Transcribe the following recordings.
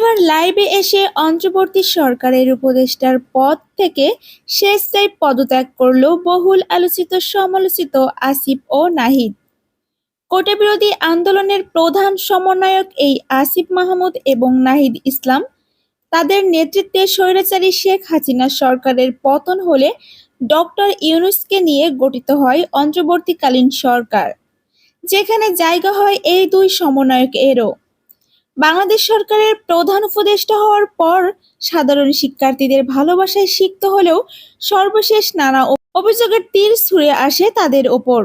এবার লাইভে এসে অন্তর্বর্তী সরকারের উপদেষ্টার পদ থেকে স্বেচ্ছায় পদত্যাগ করল বহুল আলোচিত সমালোচিত আসিফ ও নাহিদ। কোটাবিরোধী আন্দোলনের প্রধান সমন্বয়ক এই আসিফ মাহমুদ এবং নাহিদ ইসলাম, তাদের নেতৃত্বে স্বৈরাচারী শেখ হাসিনা সরকারের পতন হলে ডক্টর ইউনূসকে নিয়ে গঠিত হয় অন্তর্বর্তীকালীন সরকার, যেখানে জায়গা হয় এই দুই সমন্বয়কেরও। বাংলাদেশ সরকারের প্রধান উপদেষ্টা হওয়ার পর সাধারণ শিক্ষার্থীদের ভালোবাসায় সিক্ত হলেও সর্বশেষ নানা অভিযোগের তীর ছুঁড়ে আসে তাদের ওপর।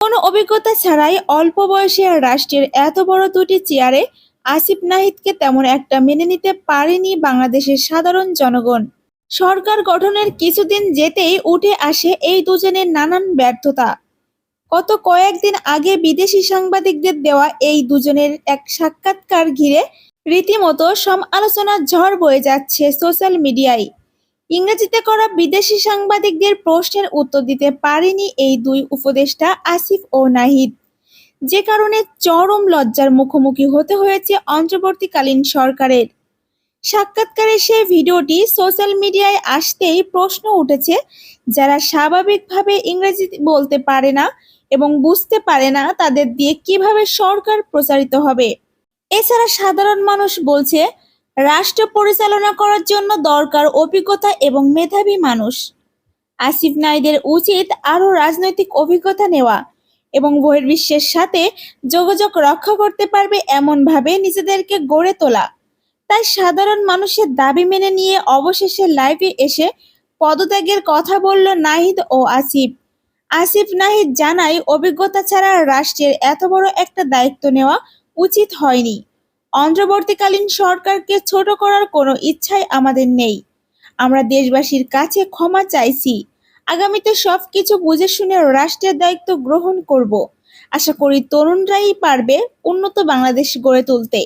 কোনো অভিজ্ঞতা ছাড়াই অল্প বয়সে রাষ্ট্রের এত বড় দুটি চেয়ারে আসিফ নাহিদকে তেমন একটা মেনে নিতে পারেনি বাংলাদেশের সাধারণ জনগণ। সরকার গঠনের কিছুদিন যেতেই উঠে আসে এই দুজনের নানান ব্যর্থতা। গত কয়েকদিন আগে বিদেশি সাংবাদিকদের দেওয়া এই দুজনের এক সাক্ষাৎকার ঘিরে রীতিমতো সমালোচনার ঝড় বয়ে যাচ্ছে সোশ্যাল মিডিয়ায়। ইংরেজিতে করা বিদেশি সাংবাদিকদের প্রশ্নের উত্তর দিতে পারেনি এই দুই উপদেষ্টা আসিফ ও নাহিদ, যে কারণে চরম লজ্জার মুখোমুখি হতে হয়েছে অন্তর্বর্তীকালীন সরকারের। সাক্ষাৎকারের সেই ভিডিওটি সোশ্যাল মিডিয়ায় আসতেই প্রশ্ন উঠেছে, যারা স্বাভাবিকভাবে ইংরেজি বলতে পারে না এবং বুঝতে পারে না তাদের দিয়ে কিভাবে সরকার প্রচারিত হবে। এছাড়া সাধারণ মানুষ বলছে, রাষ্ট্র পরিচালনা করার জন্য দরকার অভিজ্ঞতা এবং মেধাবী মানুষ। আসিফ নাহিদের উচিত আরও রাজনৈতিক অভিজ্ঞতা নেওয়া এবং বহির্বিশ্বের সাথে যোগাযোগ রক্ষা করতে পারবে এমনভাবে নিজেদেরকে গড়ে তোলা। তাই সাধারণ মানুষের দাবি মেনে নিয়ে অবশেষে লাইভে এসে পদত্যাগের কথা বলল নাহিদ ও আসিফ। আসিফ নাহিদ জানায়, অভিজ্ঞতা ছাড়া রাষ্ট্রের এত বড় একটা দায়িত্ব নেওয়া উচিত হয়নি। অন্তর্বর্তীকালীন সরকারকে ছোট করার কোনো ইচ্ছাই আমাদের নেই। আমরা দেশবাসীর কাছে ক্ষমা চাইছি। আগামীতে সবকিছু বুঝে শুনে রাষ্ট্রের দায়িত্ব গ্রহণ করব। আশা করি তরুণরাই পারবে উন্নত বাংলাদেশ গড়ে তুলতে।